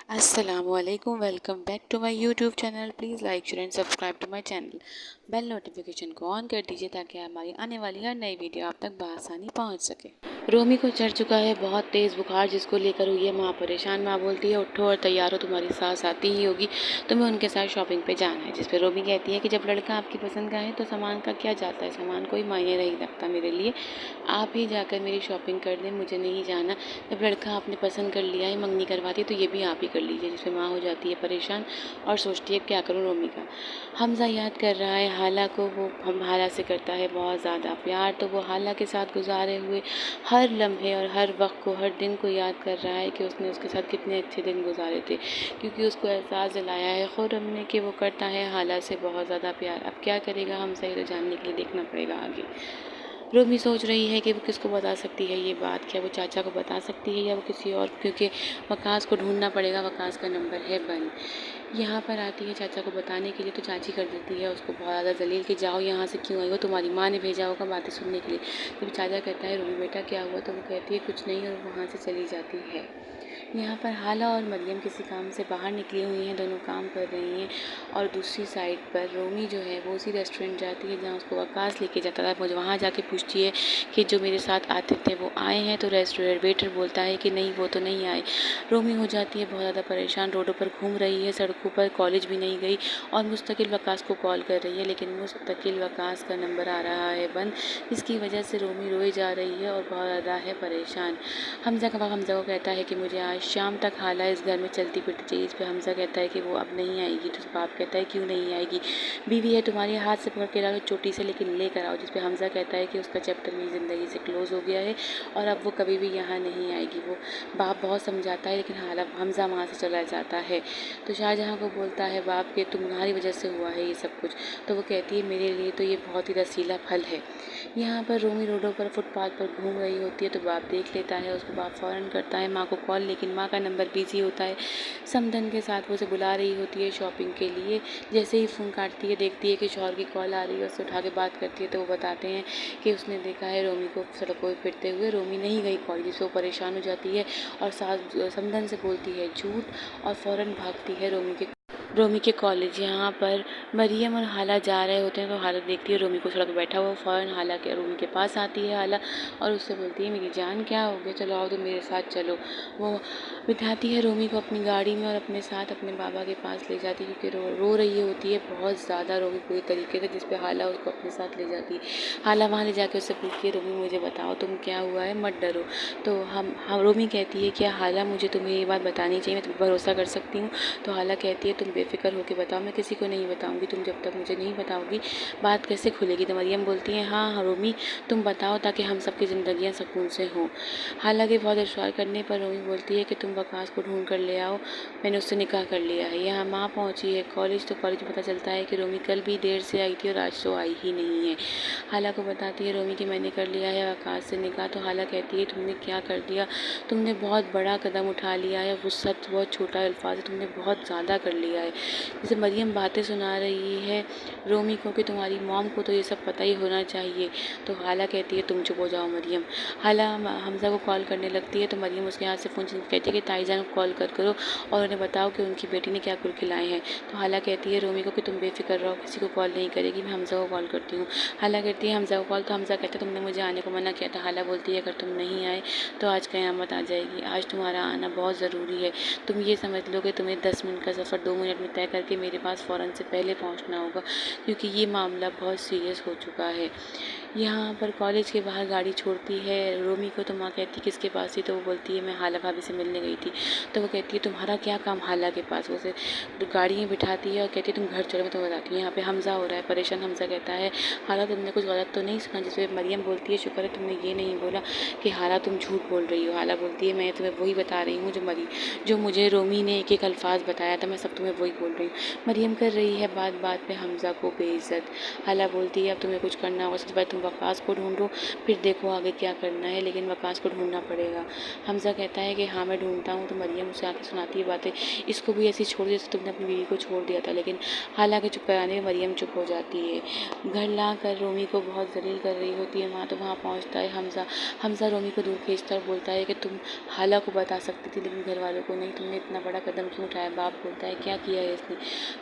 Assalamualaikum, welcome back to my YouTube channel. Please like share and subscribe to my channel. Bell notification को on कर दीजिए ताकि हमारी आने वाली हर नई वीडियो आप तक बआसानी पहुंच सके। रोमी को चढ़ चुका है बहुत तेज़ बुखार, जिसको लेकर हुई है माँ परेशान। माँ बोलती है उठो और तैयार हो, तुम्हारी सास आती ही होगी, तुम्हें उनके साथ शॉपिंग पे जाना है। जिस पे रोमी कहती है कि जब लड़का आपकी पसंद का है तो सामान का क्या जाता है, सामान कोई मायने नहीं रखता मेरे लिए, आप ही जाकर मेरी शॉपिंग कर दें, मुझे नहीं जाना। जब लड़का आपने पसंद कर लिया है, मंगनी करवाती है तो ये भी आप ही कर लीजिए। जिस पे माँ हो जाती है परेशान और सोचती है क्या करूँ रोमी का। हमज़ा याद कर रहा है हाला को, वो हम हाला से करता है बहुत ज़्यादा प्यार, तो वो हाला के साथ गुजारे हुए हर लम्हे और हर वक्त को, हर दिन को याद कर रहा है कि उसने उसके साथ कितने अच्छे दिन गुजारे थे, क्योंकि उसको एहसास दिलाया है खुर्रम ने कि वो करता है हाला से बहुत ज़्यादा प्यार। अब क्या करेगा हमज़ा, ये तो जानने के लिए देखना पड़ेगा आगे। रोमी सोच रही है कि वो किसको बता सकती है ये बात, क्या वो चाचा को बता सकती है या वो किसी और, क्योंकि वकास को ढूंढना पड़ेगा, वकास का नंबर है बंद। यहाँ पर आती है चाचा को बताने के लिए, तो चाची कर देती है उसको बहुत ज़्यादा जलील कि जाओ यहाँ से, क्यों आई हो, तुम्हारी माँ ने भेजा होगा बातें सुनने के लिए। जब चाचा कहता है रोमी बेटा क्या हुआ, तो वो कहती है कुछ नहीं, और वहाँ से चली जाती है। यहाँ पर हाला और मरियम किसी काम से बाहर निकली हुई हैं, दोनों काम कर रही हैं। और दूसरी साइड पर रोमी जो है वो उसी रेस्टोरेंट जाती है जहाँ उसको वकास लेके जाता था। मुझे वहाँ जाके पूछती है कि जो मेरे साथ आते थे वो आए हैं, तो रेस्टोरेंट वेटर बोलता है कि नहीं वो तो नहीं आए। रोमी हो जाती है बहुत ज़्यादा परेशान, रोडों पर घूम रही है, सड़कों पर, कॉलेज भी नहीं गई और मुस्तकिल वकास को कॉल कर रही है, लेकिन मुस्तकिल वकास का नंबर आ रहा है बंद, जिसकी वजह से रोमी रोई जा रही है और बहुत ज़्यादा है परेशान। हमज़ा को कहता है कि मुझे आज शाम तक हाला इस घर में चलती फिरती चाहिए। इस पर हमज़ा कहता है कि वो अब नहीं आएगी, तो बाप कहता है क्यों नहीं आएगी, बीवी है तुम्हारी, हाथ से पकड़ के लाओ चोटी से, लेकिन लेकर आओ। जिस पे हमज़ा कहता है कि उसका चैप्टर मेरी ज़िंदगी से क्लोज़ हो गया है और अब वो कभी भी यहाँ नहीं आएगी। वो बाप बहुत समझाता है, लेकिन हाला हमज़ा वहाँ से चला जाता है। तो शाहजहाँ को बोलता है बाप के तुम्हारी वजह से हुआ है ये सब कुछ, तो वो कहती है मेरे लिए तो ये बहुत ही रसीला फल है। यहाँ पर रोमी रोडों पर फुटपाथ पर घूम रही होती है, तो बाप देख लेता है, उसको बाप फ़ौरन करता है माँ को कॉल, लेकिन माँ का नंबर बिजी होता है। समधन के साथ वो उसे बुला रही होती है शॉपिंग के लिए। जैसे ही फ़ोन काटती है, देखती है कि शौहर की कॉल आ रही है, उससे उठा के बात करती है, तो वो बताते हैं कि उसने देखा है रोमी को सड़कों पर फिरते हुए। रोमी नहीं गई कॉलेज, जिससे वो परेशान हो जाती है और साथ समधन से बोलती है झूठ और फ़ौरन भागती है रोमी के कॉलेज। यहाँ पर मरियम और हाला जा रहे होते हैं, तो हाला देखती है रोमी को सड़क पर बैठा हुआ, फ़ौरन हाला के रोमी के पास आती है हाला और उससे बोलती है मेरी जान क्या हो गया, चलो आओ तो मेरे साथ चलो। वो बिठाती है रोमी को अपनी गाड़ी में और अपने साथ अपने बाबा के पास ले जाती है, क्योंकि रो रही होती है बहुत ज़्यादा रोमी पूरी तरीके से, जिस पे हाला उसको अपने साथ ले जाती है। हाला वहाँ ले जाकर उससे पूछती है रोमी मुझे बताओ तुम क्या हुआ है, मत डरो। तो हम रोमी कहती है क्या हाला मुझे तुम्हें ये बात बतानी चाहिए, मैं तुम भरोसा कर सकती हूँ। तो हाला कहती है तुम बेफिक्र होकर बताओ, मैं किसी को नहीं बताऊँगी, तुम जब तक मुझे नहीं बताओगी बात कैसे खुलेगी। तो मरियम बोलती है हाँ रोमी तुम बताओ, ताकि हम सबकी ज़िंदगियाँ सुकून से हों। हालांकि बहुत इशरार करने पर रोमी बोलती है कि तुम वकास को ढूंढ कर ले आओ, मैंने उससे निकाह कर लिया है। यहाँ माँ पहुँची है कॉलेज, तो कॉलेज में पता चलता है कि रोमी कल भी देर से आई थी और आज तो आई ही नहीं है। हाला को बताती है रोमी कि मैंने कर लिया है वकास से निकाह। तो हाला कहती है तुमने क्या कर दिया, तुमने बहुत बड़ा कदम उठा लिया है, वो सच बहुत छोटा अल्फाज है, तुमने बहुत ज़्यादा कर लिया है। जैसे मरियम बातें सुना रही है रोमी को कि तुम्हारी मॉम को तो ये सब पता ही होना चाहिए। तो हाला कहती है तुम चुप हो जाओ मरियम। हाला हमज़ा को कॉल करने लगती है, तो मरियम उसके हाथ से फ़ोन छीन के कहती है कि ताईजान को कॉल करो और उन्हें बताओ कि उनकी बेटी ने क्या कुल खिलाए हैं। तो हाला कहती है रोमी को कि तुम बेफिक्र रहो, किसी को कॉल नहीं करेगी, मैं हमज़ा को कॉल करती हूँ। हाला करती है हमज़ा को कॉल, तो हमज़ा कहता है तुमने मुझे आने को मना किया था। हाला बोलती है अगर तुम नहीं आए तो आज क़यामत आ जाएगी, आज तुम्हारा आना बहुत ज़रूरी है। तुम ये समझ लो कि तुम्हें 10 मिनट का सफ़र 2 मिनट में तय करके मेरे पास फ़ौरन से पहले पहुँचना होगा, क्योंकि ये मामला बहुत सीरियस हो चुका है। यहाँ पर कॉलेज के बाहर गाड़ी छोड़ती है रोमी को, तो माँ कहती है किसके पास थी, तो वो बोलती है मैं हाला भाभी से मिलने गई थी। तो वो कहती है तुम्हारा क्या काम हाला के पास, वो उसे गाड़ी में बिठाती है और कहती है तुम घर चलो मैं तुम्हें बताती हूँ। यहाँ पे हमज़ा हो रहा है परेशान। हमज़ा कहता है हाला तुमने कुछ गलत तो नहीं सुना, जिसपे मरियम बोलती है शुक्र है तुमने ये नहीं बोला कि हाला तुम झूठ बोल रही हो। हाला बोलती है मैं तुम्हें वही बता रही हूँ जो मुझे रोमी ने एक एक अल्फाज बताया था, मैं सब तुम्हें वही वही बोल रही हूँ। मरियम कर रही है बात बात पे हमज़ा को बेइज्जत। हाला बोलती है अब तुम्हें कुछ करना होगा, सबसे पहले तुम वकास को ढूंढो, फिर देखो आगे क्या करना है, लेकिन वकास को ढूंढना पड़ेगा। हमज़ा कहता है कि हाँ मैं ढूंढता हूँ। तो मरियम उसे आके सुनाती है बातें, इसको भी ऐसे छोड़ दिया जैसे तुमने अपनी बीवी को छोड़ दिया था। लेकिन हाला के चुप कराने में मरियम चुप हो जाती है। घर ला कर रोमी को बहुत जलील कर रही होती है माँ। तो वहाँ पहुँचता है हमज़ा। हमज़ा रोमी को दूर खींचता और बोलता है कि तुम हाला को बता सकती थी लेकिन घर वालों को नहीं, तुमने इतना बड़ा कदम क्यों उठाया। बाप बोलता है क्या किया है इसने,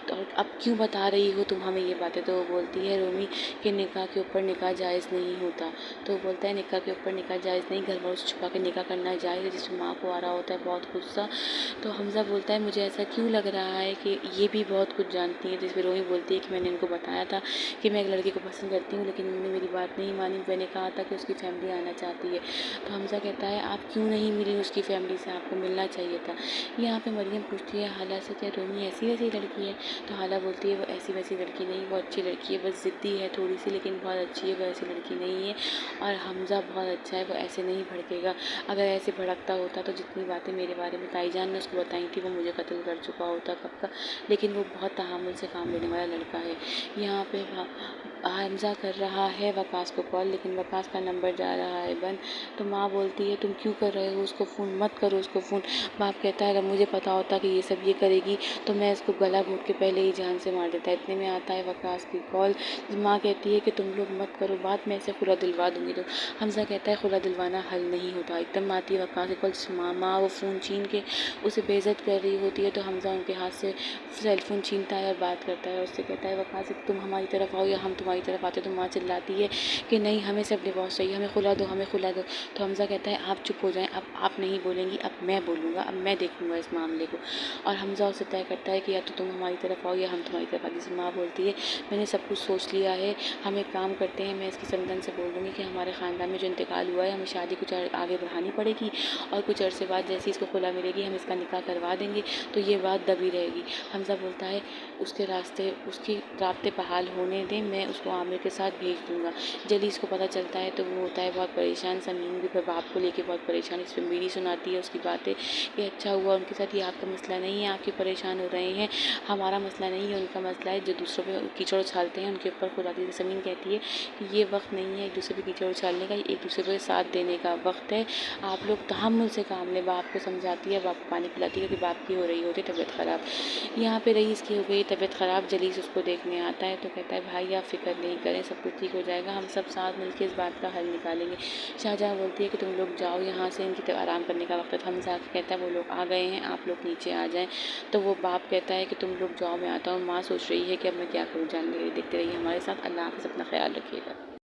तो अब क्यों बता रही हो तुम हमें ये बातें। तो वो बोलती है रोमी कि निकाह के ऊपर निकाह जायज़ नहीं होता। तो वो बोलता है निकाह के ऊपर निकाह जायज़ नहीं, घर वालों से छुपा के निकाह करना जायज़ है। जिसमें माँ को आ रहा होता है बहुत गुस्सा। तो हमज़ा बोलता है मुझे ऐसा क्यों लग रहा है कि ये भी बहुत कुछ जानती है। जिस पर रोमी बोलती है कि मैंने इनको बताया था कि मैं एक लड़के को पसंद करती हूँ, लेकिन उन्होंने मेरी बात नहीं मानी। मैंने कहा था कि उसकी फैमिली आना चाहती है। तो हमज़ा कहता है आप क्यों नहीं मिली उसकी फैमिली से, आपको मिलना चाहिए था। यहाँ पे मरियम पूछती है हाला से क्या रोमी ऐसी वैसी लड़की है। तो हाला बोलती है वो ऐसी वैसी लड़की नहीं, वो अच्छी लड़की है, बस ज़िद्दी है थोड़ी सी, लेकिन बहुत अच्छी है, वो ऐसी लड़की नहीं है। और हमज़ा बहुत अच्छा है, वो ऐसे नहीं भड़केगा। अगर ऐसे भड़कता होता तो जितनी बातें मेरे बारे में ताईजान ने उसको बताई थी वो मुझे कत्ल कर चुका होता कब का। लेकिन वो बहुत तहामुल से काम लेने वाला लड़का है। यहाँ पे हमज़ा कर रहा है वकास को कॉल, लेकिन वकास का नंबर जा रहा है बंद। तो माँ बोलती है तुम क्यों कर रहे हो उसको फ़ोन, मत करो उसको फ़ोन। बाप कहता है अगर मुझे पता होता कि ये सब ये करेगी तो मैं इसको गला घोंट के पहले ही जान से मार देता। इतने में आता है वकास की कॉल। माँ कहती है कि तुम लोग मत करो बात, मैं इसे खुला दिलवा दूँगी। तो हमज़ा कहता है खुला दिलवाना हल नहीं होता। एकदम आती है वकास की कॉल। माँ वो फ़ोन छीन के उसे बेइज्जत कर रही होती है। तो हमज़ा उनके हाथ से सेलफ़ोन छीनता है और बात करता है। उससे कहता है वकास तुम हमारी तरफ आओ या हम तुम्हारी तरफ आते। तो माँ चिल्लाती है कि नहीं हमें सब डिवोर्स चाहिए, हमें खुला दो, हमें खुला दो। तो हमज़ा कहता है आप चुप हो जाएं, अब आप नहीं बोलेंगी, अब मैं बोलूँगा, अब मैं देखूँगा इस मामले को। और हमज़ा उससे तय करता है कि या तो तुम हमारी तरफ आओ या हम तुम्हारी तरफ आते। जैसे माँ बोलती है मैंने सब कुछ सोच लिया है, हम एक काम करते हैं, मैं इसकी संगठन से बोल दूँगी कि हमारे ख़ानदान में जो इंतकाल हुआ है हमें शादी कुछ आगे बढ़ानी पड़ेगी, और कुछ अरसे बाद जैसे इसको खुला मिलेगी हम इसका निकाह करवा देंगे, तो ये बात दबी रहेगी। हमज़ा बोलता है उसके रास्ते बहाल होने दें, मैं उसको आमिर के साथ भेज दूँगा। जल्दी इसको पता चलता है तो वो होता है बहुत परेशान। समीम भी बाप को लेके बहुत परेशान। इस पर मेरी सुनाती है उसकी बातें कि अच्छा हुआ उनके साथ, ये आपका मसला नहीं है, आपके परेशान हो रहे हैं, हमारा मसला नहीं है, उनका मसला है जो दूसरों पे कीचड़ उछालते हैं उनके ऊपर खुद आती है। समीम कहती है कि ये वक्त नहीं है एक दूसरे पे कीचड़ उछालने का, एक दूसरे पे साथ देने का वक्त है, आप लोग तहम्मुल से काम लें। बाप को समझाती है, बाप को पानी पिलाती है क्योंकि बाप की हो रही होती है तबीयत ख़राब। यहाँ पे रईस की हो गई तबीयत ख़राब। जलीस उसको देखने आता है तो कहता है भाई आप फ़िक्र नहीं करें, सब कुछ ठीक हो जाएगा, हम सब साथ मिलकर इस बात का हल निकालेंगे। शाहजहाँ बोलती है कि तुम लोग जाओ यहाँ से, इनकी आराम करने का वक्त है। हमज़ा कहता है वो लोग आ गए हैं, आप लोग नीचे आ जाएं। तो वो बाप कहता है कि तुम लोग जाओ मैं आता हूँ। माँ सोच रही है कि अब मैं क्या करूँ, जानने के लिए देखते रहिए हमारे साथ। अल्लाह हाफ़िज़, अपना ख्याल रखिएगा।